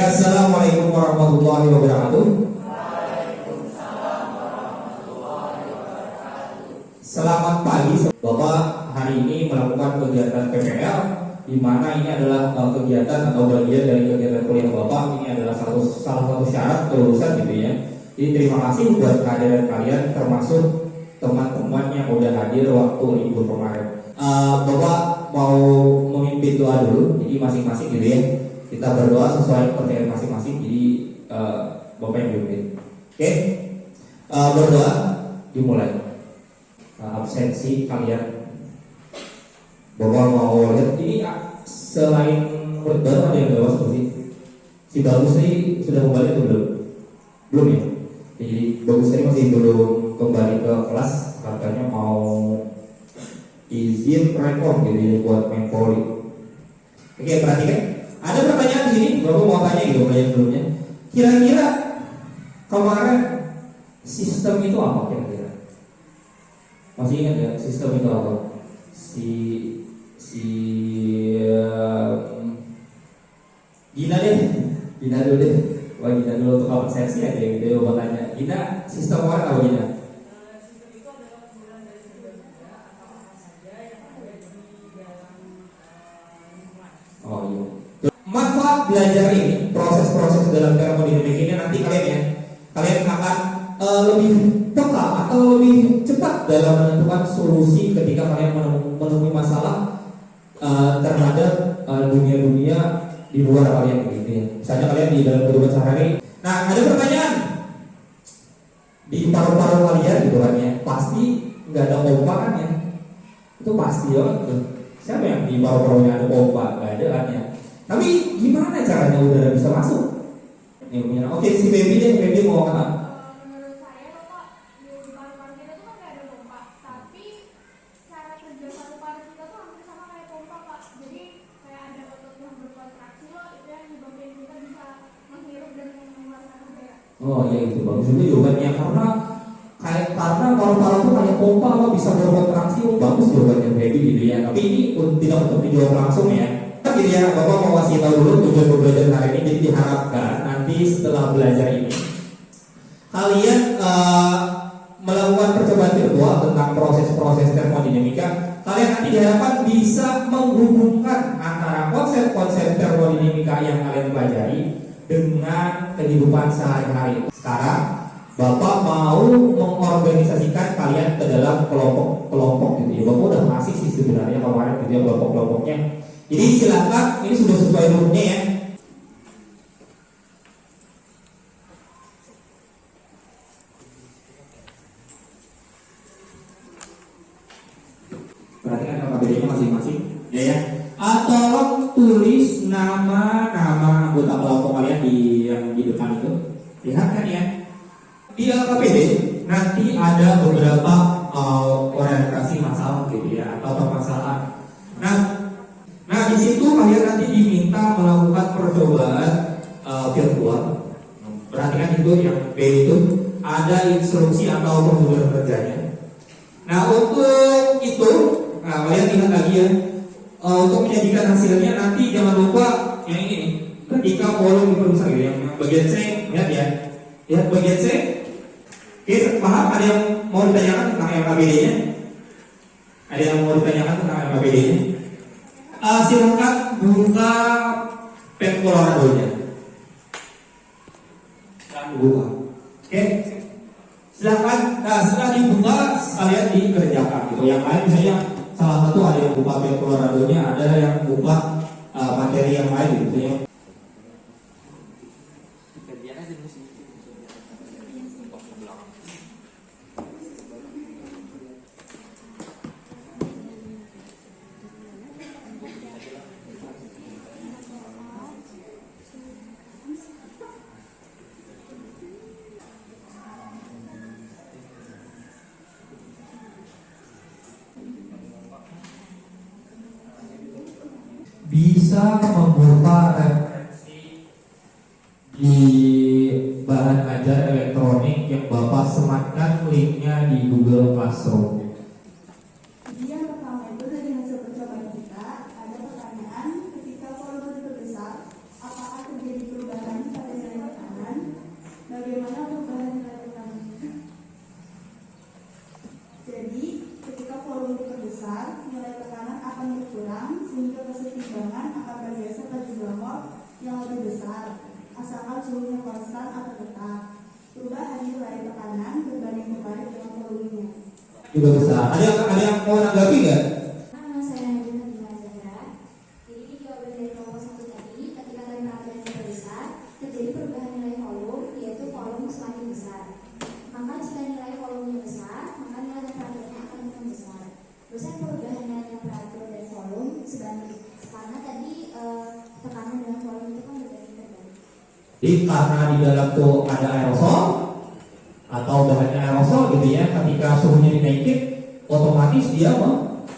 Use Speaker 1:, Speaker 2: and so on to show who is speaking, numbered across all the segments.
Speaker 1: Assalamualaikum warahmatullahi wabarakatuh. Selamat pagi, Bapak. Hari ini melakukan kegiatan PPL, di mana ini adalah kegiatan atau bagian dari kegiatan kuliah Bapak. Ini adalah salah satu syarat kelulusan gitu ya. Jadi terima kasih buat kehadiran kalian, termasuk teman-teman yang udah hadir waktu libur kemarin. Bapak mau memimpin doa dulu, jadi masing-masing gitu ya. Kita berdoa sesuai percayaan masing-masing. Jadi Bapak yang memimpin. Oke? Berdoa dimulai. Absensi kalian. Bapak mau lihat ini selain murid baru ada yang lewat sih. Si Bagus tadi sudah kembali atau belum? Belum ya. Jadi Bagus tadi masih belum kembali ke kelas. Katanya mau izin rekor gitu ya buat main poli. Oke, perhatikan. Ada pertanyaan di sini. Bapak mau tanya gitu pertanyaan sebelumnya. Kira-kira kemarin sistem itu apa kira-kira? Masih ingat ya sistem itu apa? Gina dulu deh. Wah, Gina dulu untuk absensi aja gitu ya. Bapak tanya, Gina sistem kemarin apa Gina?
Speaker 2: Sistem itu adalah kumpulan dari sumber daya atau apa saja yang ada di dalam lingkungan.
Speaker 1: Oh iya. Manfaat belajar ini, proses-proses dalam termodinamika ini nanti kalian akan lebih peka atau lebih cepat dalam menentukan solusi ketika kalian menemui masalah terhadap dunia-dunia di luar kalian gitu ya. Misalnya kalian di dalam kehidupan sehari. Nah, ada pertanyaan di paru-paru kalian gitu kan ya. Pasti nggak ada pompa kan ya? Itu pasti ya. Siapa yang di paru-parunya ada pompa? Nggak ada kan ya. Tapi gimana caranya udara bisa masuk? Oke, si Baby mau kata.
Speaker 2: Menurut saya Bapak, di paru-paru kita tuh kan nggak ada pompa, tapi cara kerja paru-paru kita tuh hampir sama kayak pompa Pak. Jadi kayak ada otot yang berkontraksi loh, itu yang menyebabkan kita bisa menghirup dan mengeluarkan udara.
Speaker 1: Oh iya itu bagus itu jawabannya karena paru-paru itu kayak pompa apa bisa berkontraksi. Bagus jawabannya Baby gitu ya. Tapi ini tidak untuk dijawab langsung ya. Jadi ya, Bapak mau kasih tahu dulu tujuan belajar hari ini. Jadi diharapkan nanti setelah belajar ini kalian melakukan percobaan virtual tentang proses-proses termodinamika. Kalian nanti diharapkan bisa menghubungkan antara konsep-konsep termodinamika yang kalian pelajari dengan kehidupan sehari-hari. Sekarang Bapak mau mengorganisasikan kalian ke dalam kelompok gitu ya. Bapak udah ngasih sih sebenarnya kemarin gitu ya kelompok-kelompoknya. Jadi silakan, ini sudah sesuai rumusnya ya. Perhatikan nama bedanya masing-masing, ya. Tolong tulis nama-nama anggota kelompok kalian yang di depan itu. Lihat kan ya. Di LKPD nanti ada beberapa orientasi masalah gitu ya atau permasalahan. Nah di situ kalian nanti diminta melakukan percobaan virtual. Perhatikan itu yang B itu ada instruksi atau prosedur kerjanya. Nah untuk itu, kalian lihat lagi ya. Untuk menyajikan hasilnya nanti jangan lupa yang ini. Ketika volume diperbesar gitu, yang bagian C, lihat ya. Lihat bagian C. Oke, paham? Ada yang mau ditanyakan tentang LKPD-nya? Ada yang mau ditanyakan tentang LKPD-nya? Silakan buka pen Colorado-nya. Silakan buka. Oke. Silakan. Nah, setelah dibuka sekalian dikerjakan gitu. Yang lain misalnya salah satu ada yang buka pen Colorado-nya, ada yang buka materi yang lain gitu ya. Bisa membuka referensi di bahan ajar elektronik yang Bapak sematkan linknya di Google Classroom.
Speaker 3: Jadi yang pertama itu dari hasil percobaan kita ada pertanyaan ketika volume diperbesar apakah terjadi perubahan keseimbangan akan bergeser ke gelombang yang lebih besar, asalkan suhunya konstan atau tetap. Perubahan nilai tekanan berbanding terbalik dengan volumenya.
Speaker 1: Juga besar. Ada yang mau nanggapi nggak?
Speaker 4: Nama saya Najwa Nabila Zahra. Jadi di jawaban dari kelompok 1 tadi, ketika temperatur yang lebih besar, terjadi perubahan nilai volume, yaitu volume semakin besar. Maka jika nilai volumenya besar, maka nilai temperaturnya akan makin besar. Besar perubahan nilai temperatur dan volume sebanding, karena tadi tekanan dengan volume itu kan berbanding terbalik.
Speaker 1: Jadi karena di dalam tuh ada aerosol atau bahannya aerosol gitu ya, ketika suhunya dinaikin, otomatis dia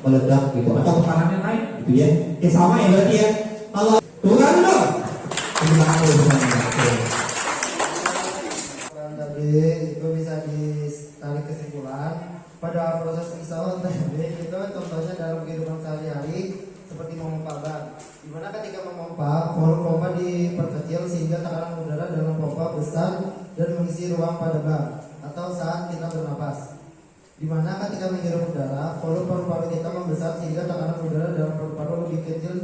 Speaker 1: meledak gitu atau tekanannya naik gitu ya. Sama ya berarti ya. Kalau turun dong.
Speaker 5: Tadi itu bisa ditarik kesimpulan pada proses pisau tadi itu contohnya dalam kehidupan sehari-hari seperti memompa ban, di mana ketika memompa volume pompa diperkecil sehingga tekanan udara dalam pompa besar dan mengisi ruang pada ban, atau saat kita bernapas, di mana ketika menghirup udara volume paru-paru kita membesar sehingga tekanan udara dalam paru-paru lebih kecil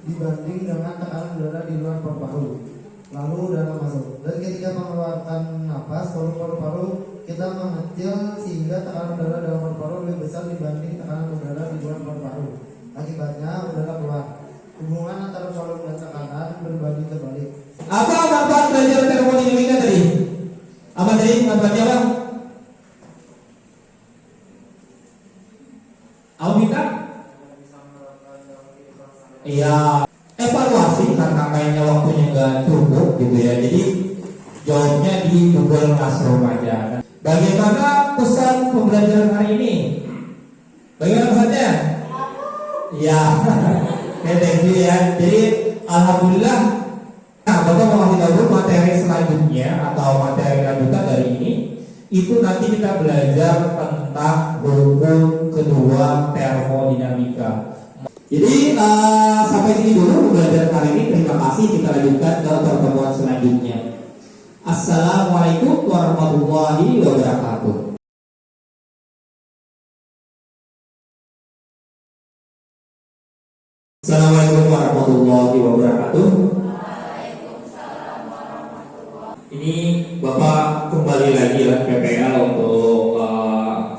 Speaker 5: dibanding dengan tekanan udara di luar paru-paru. Lalu udara masuk, dan ketika mengeluarkan napas volume paru-paru kita mengecil sehingga tekanan udara dalam paru-paru lebih besar dibanding tekanan udara di luar paru-paru. Akibatnya udara keluar. Hubungan antara volume dan tekanan berbanding terbalik.
Speaker 1: Apa manfaat belajar termodinamika tadi? Apa tadi manfaatnya apa? Apa minta? Iya. Evaluasi karena kayaknya waktunya nggak cukup gitu ya. Jadi jawabnya di Google Classroom aja. Bagaimana pesan pembelajaran hari ini? Bagaimana pesannya? Ya, thank you ya. Jadi alhamdulillah. Nah, Bapak mau kasih tahu materi selanjutnya atau materi lanjutan dari ini. Itu nanti kita belajar tentang hukum kedua termodinamika. Jadi sampai sini dulu pembelajaran kali ini. Terima kasih. Kita lanjutkan ke pertemuan selanjutnya. Assalamualaikum warahmatullahi wabarakatuh. Assalamualaikum warahmatullahi wabarakatuh. Ini Bapak kembali lagi ya PPL untuk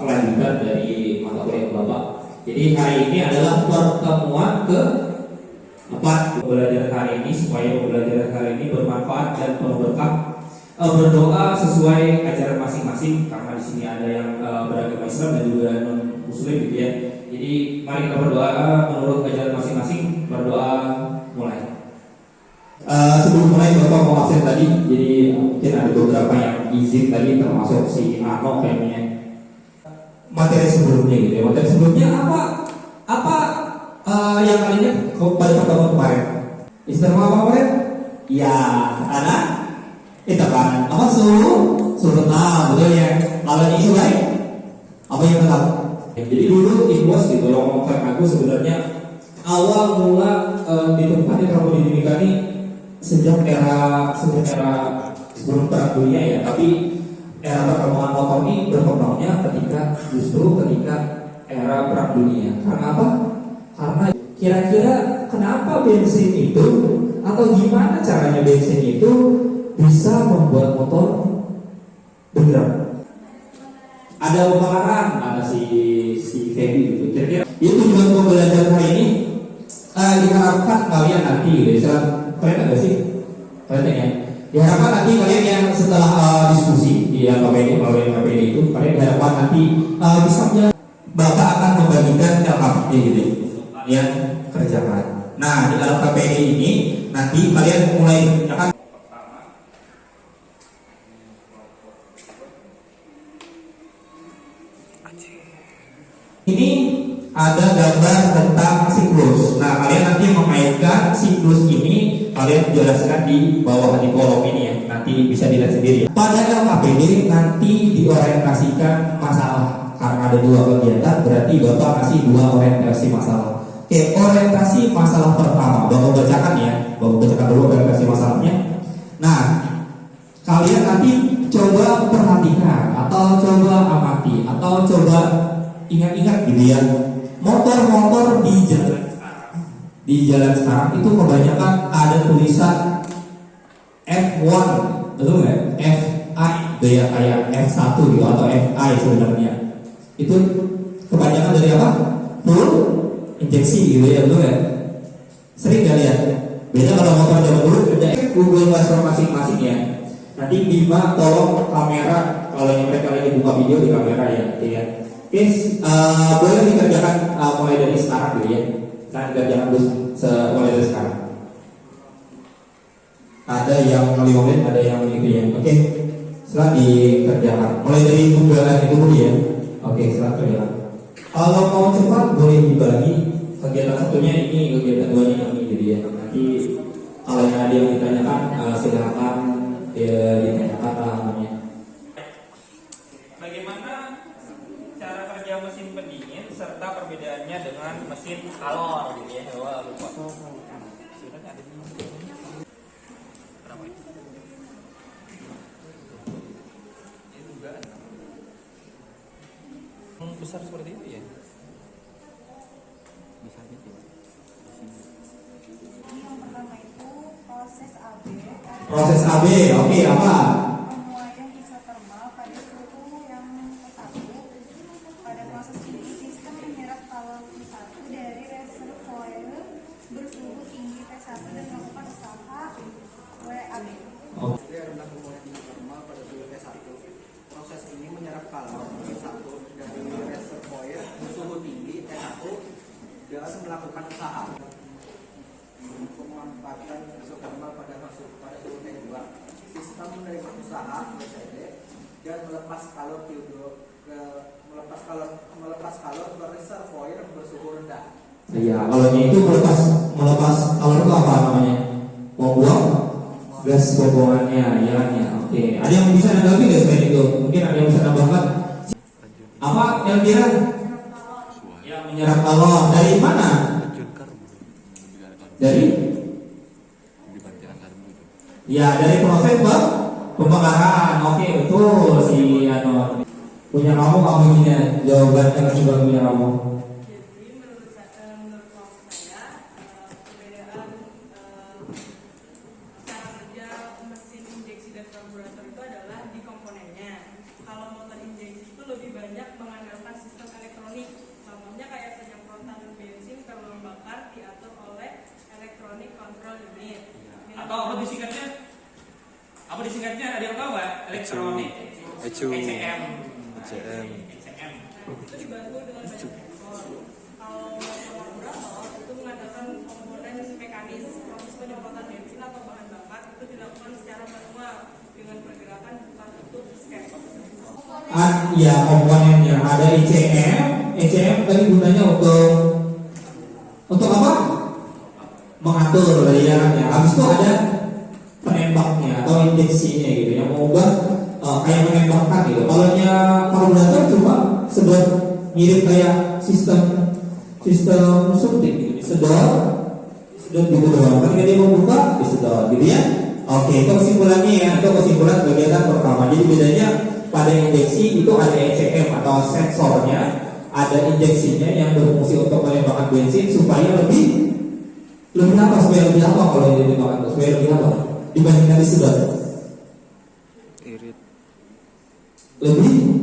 Speaker 1: kelanjutan dari mata kuliah Bapak. Jadi hari ini adalah pertemuan ke-4 pembelajaran hari ini, supaya pembelajaran hari ini bermanfaat dan penuh berkah. Berdoa sesuai ajaran masing-masing, karena di sini ada yang beragama Islam dan juga non Muslim gitu ya. Jadi mari kita berdoa menurut ajaran masing-masing. Berdoa mulai. Sebelum mulai Bapak mau absen tadi, jadi mungkin ada beberapa yang izin tadi, termasuk si Ano kayaknya. Materi sebelumnya gitu ya. Materi sebelumnya apa yang kalian pada pertemuan kemarin? Istimewa apa kemarin? Ya, anak itu kan apa suruh betul ya. Kalau yang isu lain apa yang tetap? Jadi dulu Imbos gitu loh, ngomongkan aku sebenarnya awal mula ditemukan termodinamika ini sejak era sebelum perang dunia ya. Tapi era perkembangan motor ini berkembangnya justru ketika era perang dunia. Karena apa? Karena kira-kira kenapa bensin itu atau gimana caranya bensin itu bisa membuat motor bergerak? Ada pembakaran, ada si Feby gitu. Kira-kira itu tujuan pembelajaran hari ini. Diharapkan kalian nanti gitu ya. Kalian ada sih? Kalian ya? Diharapkan nanti kalian yang setelah diskusi di KPD itu, kalian diharapkan nanti bisa menjelaskan. Bapak akan membagikan LKPD gitu untuk kalian kerjakan. Nah, di dalam KPD ini nanti kalian mulai mengerjakan. Ini ada gambar tentang siklus. Nah, kalian nanti mengaitkan siklus ini, kalian jelaskan di bawah di kolom ini ya. Nanti bisa dilihat sendiri. Pada LKPD nanti diorientasikan masalah. Karena ada 2 kegiatan, berarti Bapak kasih 2 orientasi masalah. Oke, orientasi masalah pertama, Bapak bacakan ya. Bapak bacakan dulu orientasi masalahnya. Nah, kalian nanti coba perhatikan atau coba amati atau coba ingat-ingat gitu ya. Motor-motor di jalan di jalan sekarang itu kebanyakan ada tulisan F1, betul nggak? FI, gaya kayak F1 gitu atau FI sebenarnya. Itu kebanyakan dari apa? Full injeksi gitu ya, betul nggak? Sering nggak lihat? Beda kalau motor zaman dulu beda. Google Classroom masing-masing ya. Nanti Bima tolong kamera, kalau yang mereka lagi buka video di kamera ya, gitu ya. Oke, boleh dikerjakan mulai dari sekarang gitu ya. Kita kerjakan dulu mulai dari sekarang. Ada yang ngeliongin, ada yang gitu ya. Oke, setelah dikerjakan. Mulai dari pembuatan itu dulu ya. Oke, setelah kerjakan. Kalau mau cepat boleh dibagi. Kegiatan satunya ini, kegiatan duanya ini gitu ya. Nanti kalau yang ada yang ditanyakan, silakan ditanyakan namanya.
Speaker 6: Bagaimana cara kerja mesin pendingin serta perbedaannya dengan mesin kalor gitu ya? Wah, lupa. Besar seperti itu ya?
Speaker 3: Yang pertama itu proses AB.
Speaker 1: Proses AB, oke apa?
Speaker 3: Pemuaian isotermal pada suhu yang T1. Pada proses ini sistem menyerap kalor Q1 dari reservoir bersuhu tinggi T1 dan melakukan usaha WAB.
Speaker 5: Dia adalah pemuaian isotermal pada suhu T1. Proses ini menyerap kalor Q1 dari reservoir bersuhu tinggi T1 dengan melakukan usaha pemanfaatan isotermal pada suhu T2. Sistem menerima usaha WCD dan melepas kalor Q2 melepas kalor ke reservoir bersuhu rendah.
Speaker 1: Iya, kalau itu melepas kalor itu apa namanya? Membuang gas buangannya, ya kan ya. Oke, ada yang bisa nanggapi nggak selain itu? Mungkin ada yang bisa nambahkan? Apa yang kira? Yang menyerap kalor dari mana? Dari? Ya, dari proses pembakaran. Oke, betul si Ano. Punya kamu ini jawabannya ke punya kamu.
Speaker 7: Jadi menurut kelompok saya perbedaan cara kerja mesin injeksi dan karburator itu adalah di komponennya. Kalau motor injeksi itu lebih banyak mengandalkan sistem elektronik. Contohnya kayak penyemprotan bensin ke lubang bakar diatur oleh electronic control unit.
Speaker 6: Atau apa disingkatnya? Apa disingkatnya? Ada yang tahu nggak? Elektronik. ECM.
Speaker 7: Itu dibantu dengan banyak sensor. Kalau motor karburator itu mengandalkan komponen mekanis. Proses penyemprotan bensin atau bahan bakar itu dilakukan secara manual dengan pergerakan buka tutup skep.
Speaker 1: Ya, komponennya ada ECM. ECM tadi gunanya untuk apa? Mengatur dari jaraknya. Habis itu ada penembaknya atau injeksinya gitu yang mengubah kayak menembakkan gitu. Kalau karburator cuma sedot mirip kayak sistem suntik gitu. Sedot gitu doang. Ketika dia mau buka, disedot gitu ya. Oke, itu kesimpulannya ya. Itu kesimpulan kegiatan pertama. Jadi bedanya pada injeksi itu ada ECM atau sensornya, ada injeksinya yang berfungsi untuk menembakkan bensin supaya lebih apa? Supaya lebih apa kalau ini dimakan? Supaya lebih apa? Dibandingkan disedot? Lebih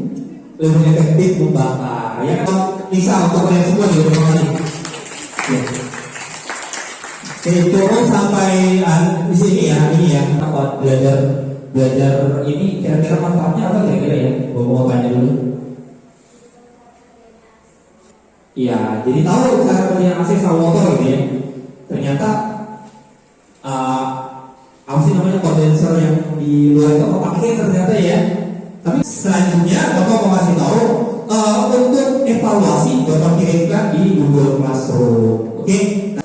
Speaker 1: efektif membakar. Ya kan? Bisa untuk kalian semua di rumah ini. Ya. Itu sampai di sini ya, ini ya. Apa belajar ini kira-kira manfaatnya apa kira-kira ya? Gue mau tanya dulu. Iya, jadi tahu cara kerja AC sama motor gitu ya. Ternyata apa sih namanya kondenser yang di luar itu apa pakai ternyata ya. Tapi selanjutnya Bapak mau kasih tahu untuk evaluasi Bapak kirimkan di Google Classroom.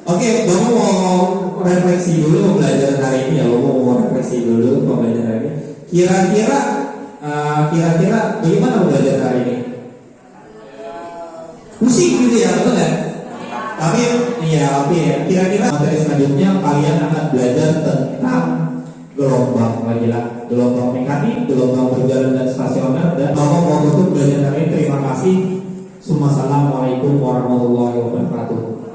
Speaker 1: Oke, Bapak mau refleksi dulu mau belajar hari ini ya. Bapak mau refleksi dulu mau belajar hari ini. Kira-kira bagaimana belajar hari ini? Pusing gitu ya, betul nggak? Tapi ya. Kira-kira materi selanjutnya kalian akan belajar tentang gelombang gelombang mekanik, gelombang berjalan dan stasioner. Dan Bapak mau tutup belajar hari ini. Terima kasih. Assalamualaikum warahmatullahi wabarakatuh.